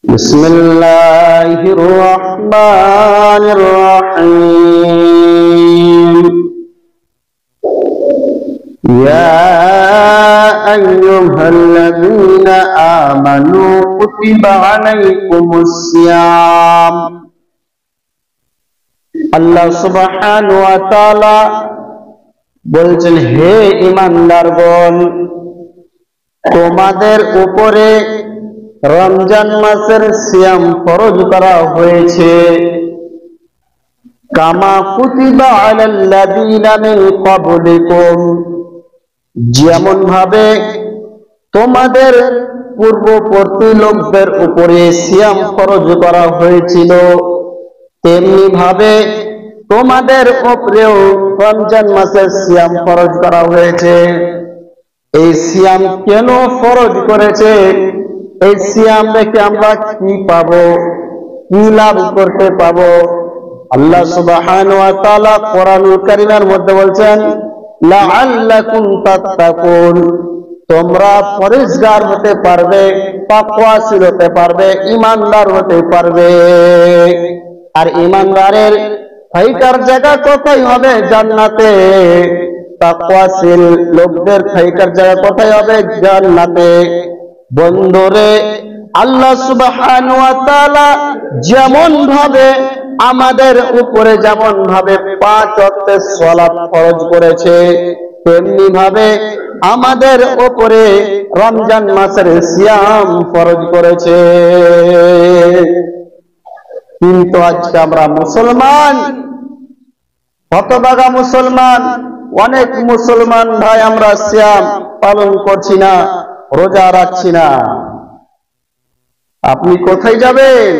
بسم الله الرحمن الرحيم يا أيها الذين آمنوا كتب عليكم الصيام আল্লাহ সুবহানাহু ওয়া তাআলা বলছেন, হে ঈমানদারগণ, তোমাদের উপরে রমজান মাসের সিয়াম ফরজ করা হয়েছে। কামা কুতিবা আলাল্লাযীনা মিন ক্বাবলিকুম, যেমন ভাবে তোমাদের পূর্ববর্তী লোকদের উপরে সিয়াম ফরজ করা হয়েছিল, তেমনি ভাবে তোমাদের উপরেও রমজান মাসের সিয়াম ফরজ করা হয়েছে। এই সিয়াম কেন ফরজ করেছে? এই সিয়াম দেখে আমরা কি পাবো, কি লাভ করতে পাবো? আল্লাহ সুবহানাহু ওয়া তাআলা কোরআনুল কারীমের মধ্যে বলছেন, লাআল্লাকুম তাত্তাকুন, তোমরা পরহেজগার হতে পারবে, তাকওয়াশীল হতে পারবে, ঈমানদার হতে পারবে। আর ঈমানদারের থাকার জায়গা কোথায় হবে? জান্নাতে। তাকওয়াশীল লোকদের থাকার জায়গা কোথায় হবে? জান্নাতে। বন্ধুরে, আল্লাহ সুবহানাহু ওয়া তাআলা যেমন ভাবে আমাদের উপরে যেমন ভাবে 5 ওয়াক্তের সালাত ফরজ করেছে, তেমনি ভাবে আমাদের উপরে রমজান মাসের সিয়াম ফরজ করেছে। কিন্তু আজকে আমরা মুসলমান, হতভাগা মুসলমান, অনেক মুসলমান ভাই আমরা সিয়াম পালন করছি না, রোজা রাখছি না। আপনি কোথায় যাবেন?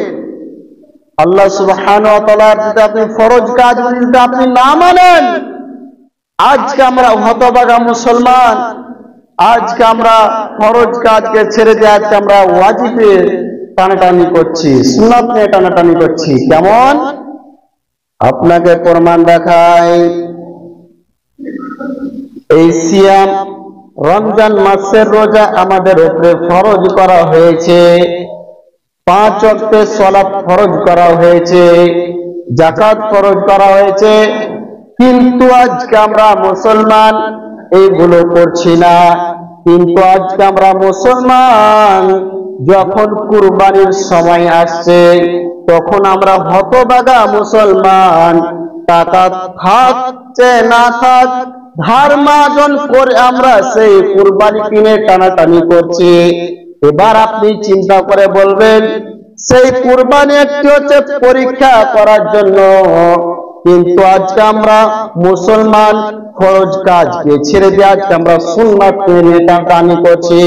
আল্লাহ সুবহানাহু ওয়া তাআলার যদি আপনি ফরজ কাজ যদি আপনি না মানেন, আজকে আমরা হতভাগা মুসলমান, আজকে আমরা ফরজ কাজকে ছেড়ে দিয়ে আজকে আমরা ওয়াজিবে টানাটানি করছি, সুন্নাত নিয়ে টানাটানি করছি। কেমন? আপনাকে প্রমাণ দেখায়। এই সিয়াম রমজান মাসের রোজা আমাদের উপরে ফরজ করা হয়েছে, 5 ওয়াক্তের সালাত ফরজ করা হয়েছে, যাকাত ফরজ করা হয়েছে। কিন্তু আজকে আমরা মুসলমান এইগুলো করছি না। কিন্তু আজকে আমরা মুসলমান, যখন কুরবানির সময় আসছে তখন আমরা হতভাগা মুসলমান, টাকা থাকছে না থাক ধার মাজন করে আমরা সেই কুরবানি কিনে টানাটানি করছি। এবার আপনি চিন্তা করে বলবেন, সেই কুরবানি একটি হচ্ছে পরীক্ষা করার জন্য, কিন্তু আজকে আমরা মুসলমান ফরজ কাজকে ছেড়ে দিয়ে আজকে আমরা সুন্নাত নিয়ে টানাটানি করছি।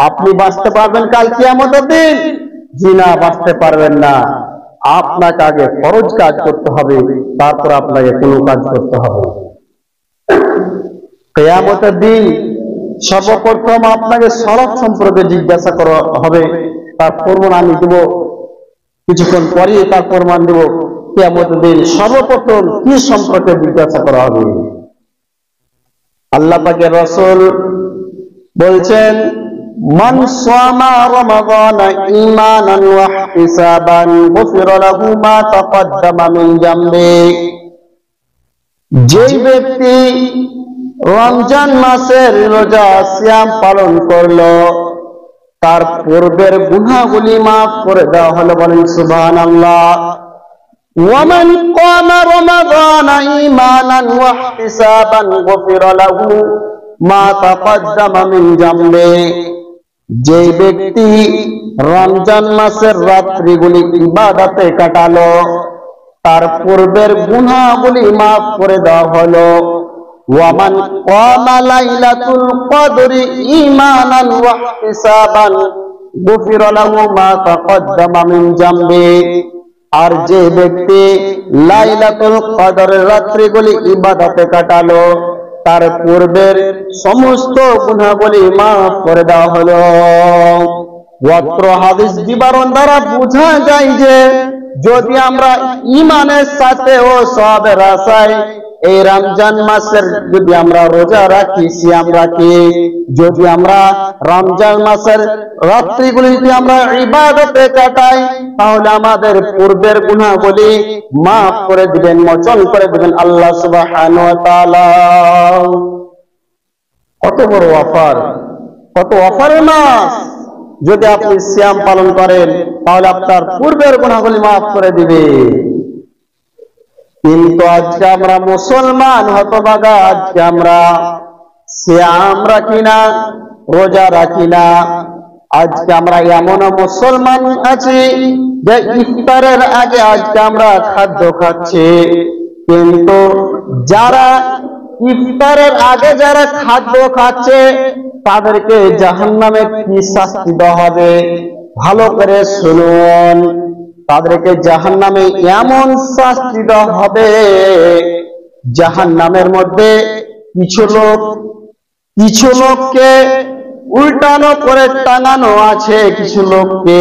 আপনি বাঁচতে পারবেন কাল কিয়ামতের দিন? জি না, বাঁচতে পারবেন না। আপনাকে আগে ফরজ কাজ করতে হবে, তারপর আপনাকে কোনো কাজ করতে হবে। কিয়ামতের দিন সর্বপ্রথম আপনাকে সালাত সম্পর্কে জিজ্ঞাসা করা হবে, তার প্রমাণ আমি দেব কিছুক্ষণ পরে, তার প্রমাণ দেব। কিয়ামতের দিন সর্বপ্রথম কি সম্পর্কে জিজ্ঞাসা করা হবে? আল্লাহ পাকের রাসূল বলছেন, মান সামা রমাদান ঈমানান ওয়া ইহতিসাবান গুফিরা লাহু মা তাকদ্দামা মিন জামবি, যে ব্যক্তি রমজান মাসের রোজা সিয়াম পালন করলো, তার পূর্বের গুনাহগুলি মাফ করে দেওয়া হলো। বলেন সুবহানাল্লাহ। ওয়া মান কামা রমাদান ঈমানান ওয়া ইহতিসাবান গুফিরা লাহু মা তাকদ্দামা মিন জামবি, যে ব্যক্তি রমজান মাসের রাত্রিগুলি ইবাদতে কাটালো, তার পূর্বের গুনাহগুলি মাফ করে দেওয়া হলো। ওয়া মান কামা লাইলাতুল কদরি ঈমানান ওয়া ইহতিসাবান গুফিরা লাহু মা তাকদ্দামা মিন জামবি, আর যে ব্যক্তি লাইলাতুল কদরের রাত্রিগুলি ইবাদতে কাটালো, তার পূর্বের সমস্ত গুনাহগুলি মাফ করে দেওয়া হলো। ওয়াত্র হাদিস বিবরণ দ্বারা বোঝা যায় যে যদি আমরা ঈমানের সাথে ও সওয়াবের আশায় এই রমজান মাসের যদি আমরা রোজা রাখি, সিয়াম রাখি, যদি আমরা রমজান মাসের রাত্রিগুলি যদি আমরা ইবাদতে কাটাই, তাহলে আমাদের পূর্বের গুনাহগুলি মাফ করে দিবেন, মোচন করে দিবেন আল্লাহ সুবহানাহু ওয়া তাআলা। কত বড় অফার, কত অফারের মাস! যদি আপনি সিয়াম পালন করেন তাহলে আপনার পূর্বের গুনাহগুলি মাফ করে দিবে। কিন্তু আজকে আমরা মুসলমান হতভাগা, আজকে আমরা সিয়াম রাখি না, রোজা রাখি না। আজকে আমরা এমন মুসলমান আছি যে ইফতারের আগে আজকে আমরা খাদ্য খাচ্ছি, কিন্তু যারা ইফতারের আগে যারা খাদ্য খাচ্ছে তাদেরকে জাহান্নামে কি শাস্তি দেওয়া হবে ভালো করে শুনুন। তাদেরকে জাহান্নামে এমন শাস্তি দেওয়া হবে, জাহান্নামের মধ্যে কিছু লোককে উল্টানো করে টাঙানো আছে, কিছু লোককে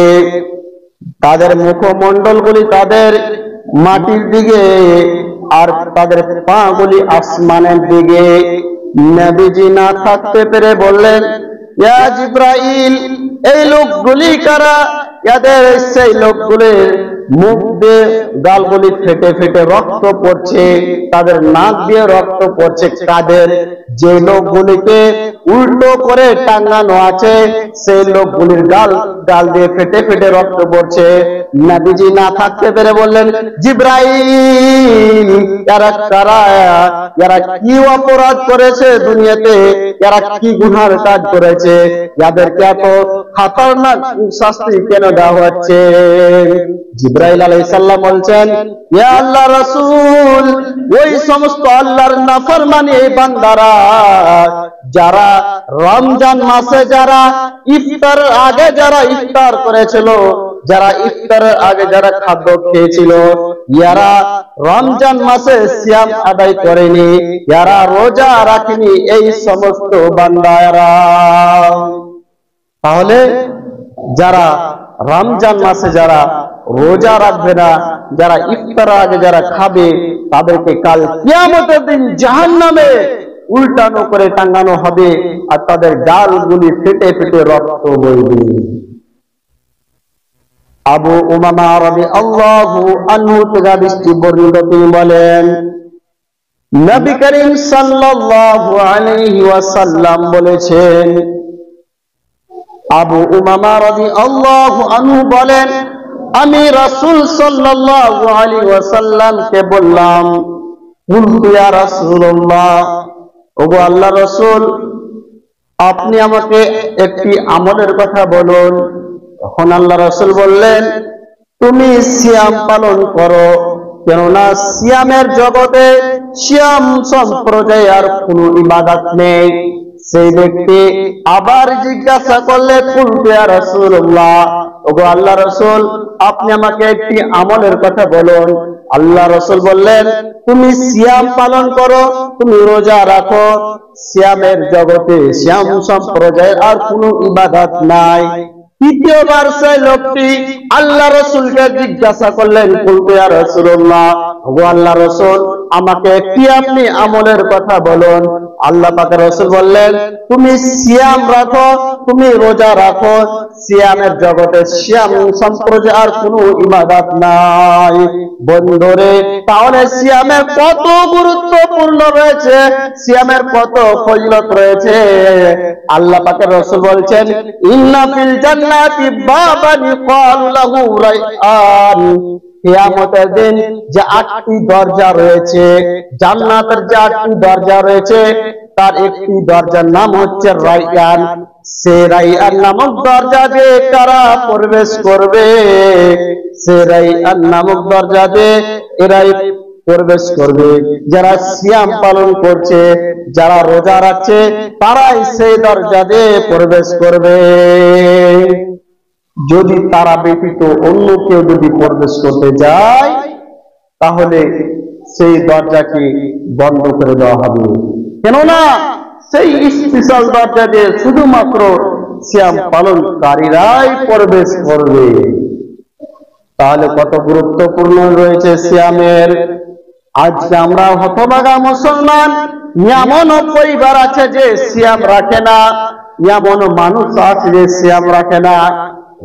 তাদের মুখমণ্ডলগুলি তাদের মাটির দিকে আর তাদের পা গুলি আসমানের দিকে। নবীজি না থাকতে পেরে বললেন, ইয়া জিব্রাইল, এই লোকগুলি কারা? এদের সেই লোকগুলির মুখ দিয়ে গালগুলি ফেটে ফেটে রক্ত পড়ছে, তাদের নাক দিয়ে রক্ত পড়ছে। কাদের? যে লোকগুলিকে উল্টো করে টাঙানো আছে সেই লোকগুলির গাল দিয়ে ফেটে ফেটে রক্ত পড়ছে। নবীজি না থাকতে পেরে বললেন, জিব্রাইল, এরা কারা? এরা কি অপরাধ করেছে দুনিয়াতে? এরা কি গুনার কাজ করেছে? এদেরকে এত খতরনাক শাস্তি কেন দেওয়া হচ্ছে? জিব্রাইল আলাইহিস সালাম বলছেন, ইয়া আল্লাহর রাসূল, ওই সমস্ত আল্লাহর নাফরমানি বান্দারা যারা রমজান মাসে যারা ইফতারের আগে যারা ইফতার করেছিল, যারা ইফতারের আগে যারা খাদ্য খেয়েছিল, এরা রমজান মাসে সিয়াম আদায় করেনি, এরা রোজা রাখেনি, এই সমস্ত বান্দারা। তাহলে যারা রমজান মাসে যারা রোজা রাখবে না, যারা ইফতারের আগে যারা খাবে, তাদেরকে কাল কিয়ামতের দিন জাহান্নামে উল্টানো করে টাঙানো হবে আর তাদের গালগুলি ফেটে ফেটে রক্ত বইবে। আবু উমামা রাদিয়াল্লাহু আনহু থেকে হাদিসটি বর্ণিত, তিনি বলেন, নবী করিম সাল্লাল্লাহু আলাইহি ওয়াসাল্লাম বলেছেন, আবু উমামা রাদিয়াল্লাহু আনহু বলেন, আমি রাসূল সাল্লাল্লাহু আলাইহি ওয়াসাল্লামকে বললাম, কুলতু ইয়া রাসূলুল্লাহ, ওগো আল্লাহর রাসূল, আপনি আমাকে একটি আমলের কথা বলুন। তখন আল্লাহ রাসূল বললেন, তুমি সিয়াম পালন করো, কেননা সিয়ামের জগতে সিয়াম সম্প্রদায় আর কোনো ইবাদত নেই। সেই ব্যক্তি আবার জিজ্ঞাসা করলে, কুলতু ইয়া রাসূলুল্লাহ, ওগো আল্লাহ রাসূল, আপনি আমাকে একটি আমলের কথা বলুন। আল্লাহ রাসূল বললেন, তুমি সিয়াম পালন করো, তুমি রোজা রাখো। সিয়ামের জগতে সিয়াম সম্প্রদায়ের আর কোনো ইবাদত নাই। তৃতীয়বার সেই লোকটি আল্লাহ রাসূলকে জিজ্ঞাসা করলেন, কুলতু ইয়া রাসূলুল্লাহ, ওগো আল্লাহ রাসূল, আমাকে একটি আপনি আমলের কথা বলুন। আল্লাহ পাকের রাসূল বললেন, তুমি সিয়াম রাখো, তুমি রোজা রাখো। সিয়ামের জগতে সিয়াম সম্প্রদায় আর কোনো ইবাদত নাই। বন্ধুরে, তাহলে সিয়ামের কত গুরুত্বপূর্ণ রয়েছে, সিয়ামের কত ফজিলত রয়েছে। আল্লাহ পাকের রাসূল বলছেন, ইন্না ফিল জান্নাতি বাবান ইউকালু লাহু রায়্যান, কিয়ামতের দিন যে 8টি দরজা রয়েছে, জান্নাতের যে 8টি দরজা রয়েছে, তার একটি দরজার নাম হচ্ছে রায়্যান। সে রায়্যান নামক দরজা দিয়ে কারা প্রবেশ করবে? সে রায়্যান নামক দরজা দিয়ে এরাই প্রবেশ করবে যারা সিয়াম পালন করছে, যারা রোজা রাখছে, তারাই সেই দরজা দিয়ে প্রবেশ করবে। যদি তারা ব্যতীত অন্য কেউ যদি প্রবেশ করতে যায়, তাহলে সেই দরজাকে বন্ধ করে দেওয়া হবে, কেননা সেই স্পেশাল দরজা দিয়ে শুধুমাত্র সিয়াম পালনকারীরাই প্রবেশ করবে। তাহলে কত গুরুত্বপূর্ণ রয়েছে সিয়ামের। আজকে আমরা হতভাগা মুসলমান, এমনও পরিবার আছে যে সিয়াম রাখে না, এমনও মানুষ আছে যে সিয়াম রাখে না।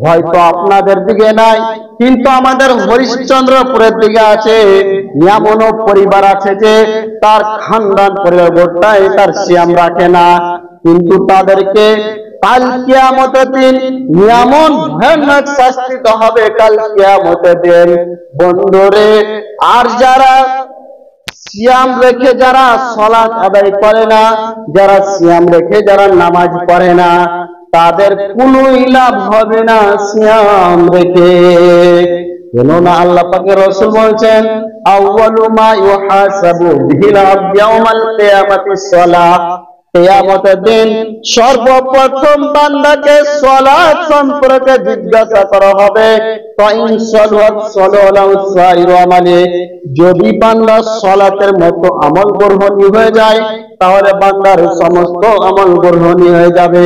হয়তো আপনাদের দিকে নাই, কিন্তু আমাদের হরিশ্চন্দ্রপুরের দিকে আছে। এমনও পরিবার আছে যে তার খানদান পরিবার গোটাই তার সিয়াম রাখে না, কিন্তু তাদেরকে কাল কিয়ামতের দিন এমন ভয়ানক শাস্তি হবে কাল কিয়ামতের দিন বন্ধুরে। আর যারা সিয়াম রেখে যারা সালাত আদায় করে না, যারা সিয়াম রেখে যারা নামাজ পড়ে না, তাদের কোনো লাভ হবে না সিয়াম রেখে। কেননা আল্লাহ পাকের রাসূল বলছেন, আউয়ালু মা ইউহাসাবু বিহিল আবদু ইয়াউমাল কিয়ামাতিস সালাহ। কিয়ামতের দিন সর্বপ্রথম বান্দাকে সালাত সম্পর্কে জিজ্ঞাসা করা হবে। ফাইন সালাত সালাহু সাইরু আমালি, যদি বান্দা সালাতের মতো আমল গ্রহণী হয়ে যায় তাহলে বান্দার সমস্ত আমল গ্রহণী হয়ে যাবে।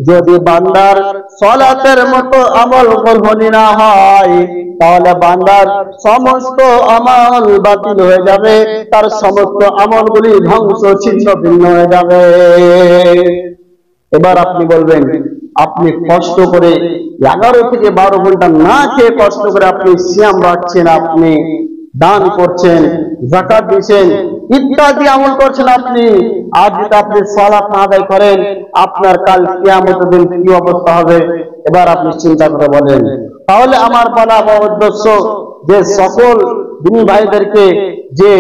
যদি বান্দার সালাতের মতো আমল গ্রহণী না হয় তাহলে বান্দার সমস্ত আমল বাতিল হয়ে যাবে, তার সমস্ত আমলগুলি ধ্বংস ছিন্ন ভিন্ন হয়ে যাবে। এবার আপনি বলবেন, আপনি কষ্ট করে 11 থেকে 12 ঘন্টা না খেয়ে কষ্ট করে আপনি সিয়াম রাখছেন, আপনি দান করছেন, যাকাত দিচ্ছেন, ইত্যাদি আমল করছেন আপনি, আর যদি আপনি সালাত না আদায় করেন আপনার কাল কিয়ামতের দিন কি অবস্থা হবে? এবার আপনি চিন্তা করে বলেন। তাহলে আমার বলা উদ্দেশ্য যে সকল দিনী ভাইদেরকে যে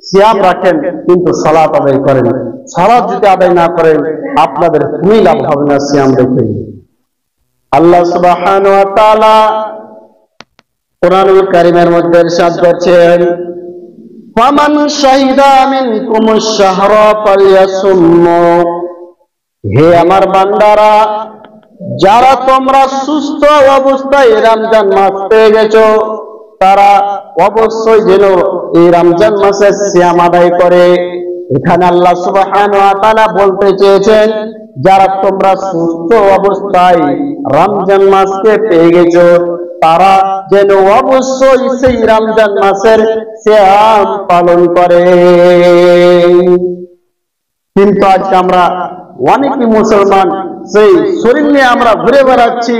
সিয়াম রাখেন কিন্তু সালাত আদায় করেন, সালাত যদি আদায় না করেন আপনাদের কোনো লাভ হবে না সিয়াম রেখে। আল্লাহ সুবহানাহু ওয়া তাআলা কোরআনুল কারীমের মধ্যে ইরশাদ করেছেন, ফামান শাহিদা মিনকুমুশ শাহরা ফালইয়াসুমু। হে আমার বান্দারা, যারা তোমরা সুস্থ অবস্থায় রমজান মাস পেয়ে গেছো তারা অবশ্যই যেন এই রমজান মাসে সিয়াম আদায় করে। এখানে আল্লাহ সুবহানাহু ওয়া তাআলা বলতে চেয়েছেন, যারা তোমরা সুস্থ অবস্থায় রমজান মাসকে পেয়ে গেছো তারা যেন অবশ্যই সেই রমজান মাসের সিয়াম পালন করে। কিন্তু আজকে আমরা অনেকই মুসলমান সেই শরীর নিয়ে আমরা ঘুরে বেড়াচ্ছি,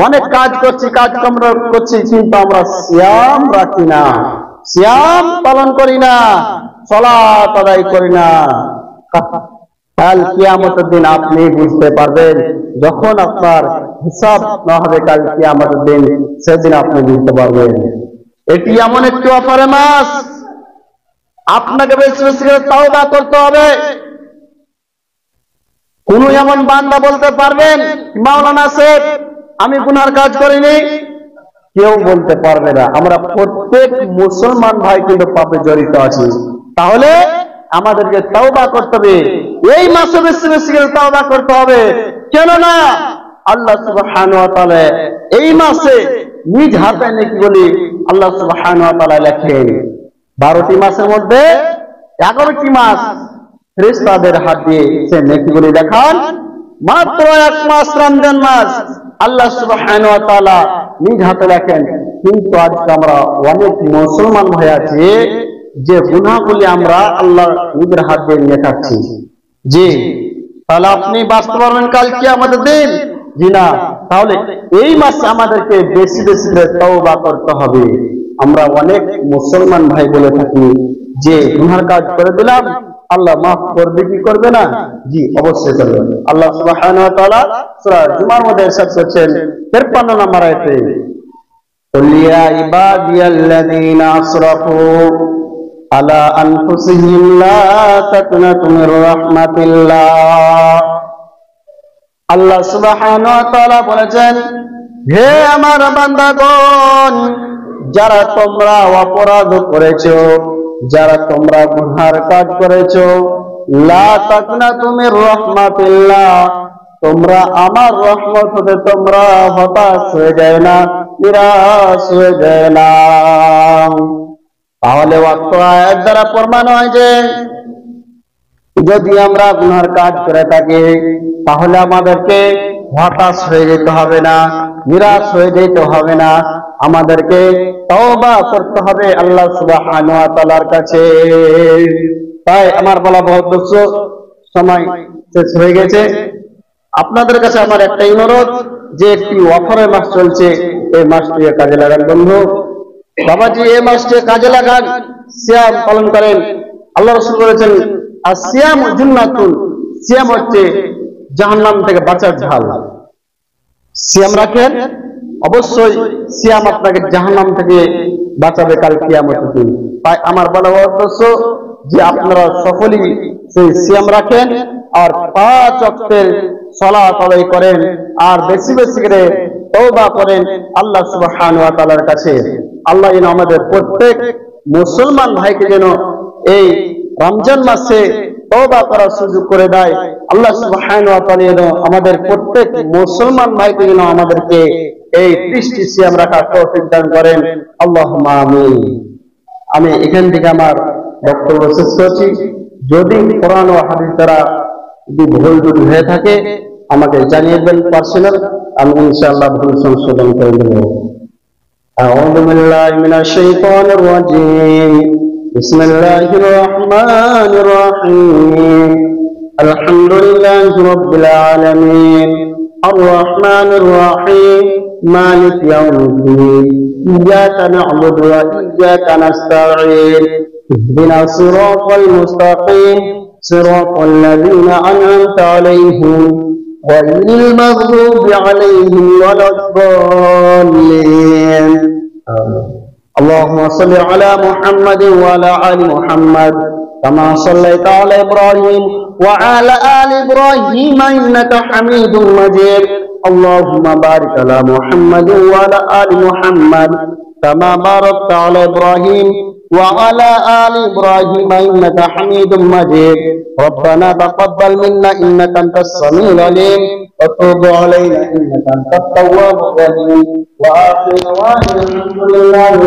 অনেক কাজ করছি, কাজকর্ম করছি, কিন্তু আমরা সিয়াম রাখি না, সিয়াম পালন করি না, সালাত আদায় করি না। কাল কিয়ামতের দিন আপনি বুঝতে পারবেন, যখন আপনার হিসাব না হবে কাল কিয়ামতের দিন, সেদিন আপনি বুঝতে পারবেন। এটি এমন একটি অফারের মাস, আপনাকে বেশি বেশি করে তাওবা করতে হবে। কোন এমন বান্দা বলতে পারবেন মাওলানা সাহেব আমি গুনার কাজ করিনি? কেউ বলতে পারবে না। আমরা প্রত্যেক মুসলমান ভাই কিন্তু পাপে জড়িত আছি। তাহলে আমাদেরকে তাওবা করতে হবে, এই মাসে বেশি বেশি করে তাওবা করতে হবে। কেননা আল্লাহ সুবহানাহু ওয়া তাআলা এই মাসে নিজ হাতে নেকিগুলি আল্লাহ সুবহানাহু ওয়া তাআলা লেখেন। 12টি মাসের মধ্যে 11টি মাস ফেরেশতাদের হাত দিয়ে সে নেকিগুলি দেখান। মাত্র 1 মাস রমজান মাস আল্লাহ সুবহানাহু ওয়া তাআলা নিজ হাতে লেখেন। কিন্তু আজকে আমরা অনেক মুসলমান ভাই আছি যে গুনাহগুলি আমরা আল্লাহ নিজের হাত দিয়ে লেখাচ্ছি। জি, তাহলে আপনি বাঁচতে পারবেন কাল কিয়ামতের দিন? জি না। তাহলে এই মাসে আমাদেরকে বেশি বেশি করে তওবা করতে হবে। আমরা অনেক মুসলমান ভাই বলে থাকি যে গুনার কাজ করে দিলাম, আল্লাহ মাফ করবে কি করবে না? জি, অবশ্যই করবে। আল্লাহ সুবহানাহু ওয়া তাআলা সূরা জুমার মধ্যে ইরশাদ করেছেন 53 নম্বর আয়াতে, কুল ইয়া ইবাদিয়াল্লাযীনা আসরাফু আলা আনফুসিহিম লা তাকনাতু মির রাহমাতিল্লাহ। আল্লাহ সুবহানাহু ওয়া তাআলা বলেছেন, হে আমার বান্দাগণ, যারা তোমরা অপরাধ করেছো, যারা তোমরা গুনার কাজ করেছো, লা তাকনাতু মির রাহমাতিল্লাহ, তোমরা আমার রহমত হতে তোমরা হতাশ হয়ে যায় না, নিরাশ হয়ে যায় না। তাহলে ওয়াক্ত আয়াত দ্বারা প্রমাণ হয় যে যদি আমরা গুনার কাজ করে থাকি তাহলে আমাদেরকে হতাশ হয়ে যেতে হবে না, নিরাশ হয়ে যেতে হবে না। আমাদেরকে তওবা করতে হবে আল্লাহ সুবহানাহু ওয়া তাআলার কাছে। তাই আমার বলা বহুত সময় শেষ হয়ে গেছে। আপনাদের কাছে আমার একটা অনুরোধ, যে একটি অফারের মাস চলছে, এই মাসটিকে কাজে লাগান বন্ধু। বাবাজি এই মাসটিকে কাজে লাগান, সিয়াম পালন করেন। আল্লাহ রাসূল বলেছেন আসিয়ামু জুন্নাতুন, সিয়াম হচ্ছে জাহান্নাম থেকে বাঁচার ঢাল। সিয়াম রাখেন, অবশ্যই সিয়াম আপনাকে জাহান্নাম থেকে বাঁচাবে কাল কিয়ামতের দিন। তাই আমার বলা উদ্দেশ্য যে আপনারা সকলেই সেই সিয়াম রাখেন আর 5 ওয়াক্তের সালাত আদায় করেন আর বেশি বেশি করে তওবা করেন আল্লাহ সুবহানাহু ওয়া তাআলার কাছে। আল্লাহ যেন আমাদের প্রত্যেক মুসলমান ভাইকে যেন এই রমজান মাসে তওবা করার সুযোগ করে দেয়। আল্লাহ সুবহানাহু ওয়া তাআলা যেন আমাদের প্রত্যেক মুসলমান ভাইকে যেন আমাদেরকে এই 30টি সিয়াম রাখার তৌফিক দান করেন। আল্লাহুম্মা আমিন। আমি এখান থেকে আমার বক্তব্য শেষ করছি। যদি কোরআন ও হাদিস দ্বারা যদি ভুল ত্রুটি হয়ে থাকে আমাকে জানিয়ে দেন পার্সোনাল, আমি ইনশাআল্লাহ ভুল সংশোধন করে দেব। আউযু বিল্লাহি মিনাশ শাইতানির রাজীম। বিসমিল্লাহির রহমানির রহিম। আলহামদুলিল্লাহি রাব্বিল আলামিন আর রহমানির রহিম মালিক ইয়াউমিদ্দিন ইয়্যাকা না'বুদু ওয়া ইয়্যাকা নাস্তাঈন ইহদিনাস সিরাতাল মুস্তাকিম সিরাতাল লাযীনা আন'আমতা আলাইহিম গহাইরিল মাগযুবি আলাইহিম ওয়ালাদ-দাল্লিন। اللهم صل على محمد وعلى آل محمد كما صليت على إبراهيم وعلى آل إبراهيم إنك حميد مجيد. اللهم بارك على محمد وعلى آل محمد كما باركت على إبراهيم وعلى آل إبراهيم إنك حميد مجيد. ربنا تقبل منا إنك أنت السميع العليم وتوب علينا إنك أنت التواب الرحيم. وآخر دعوانا الحمد لله.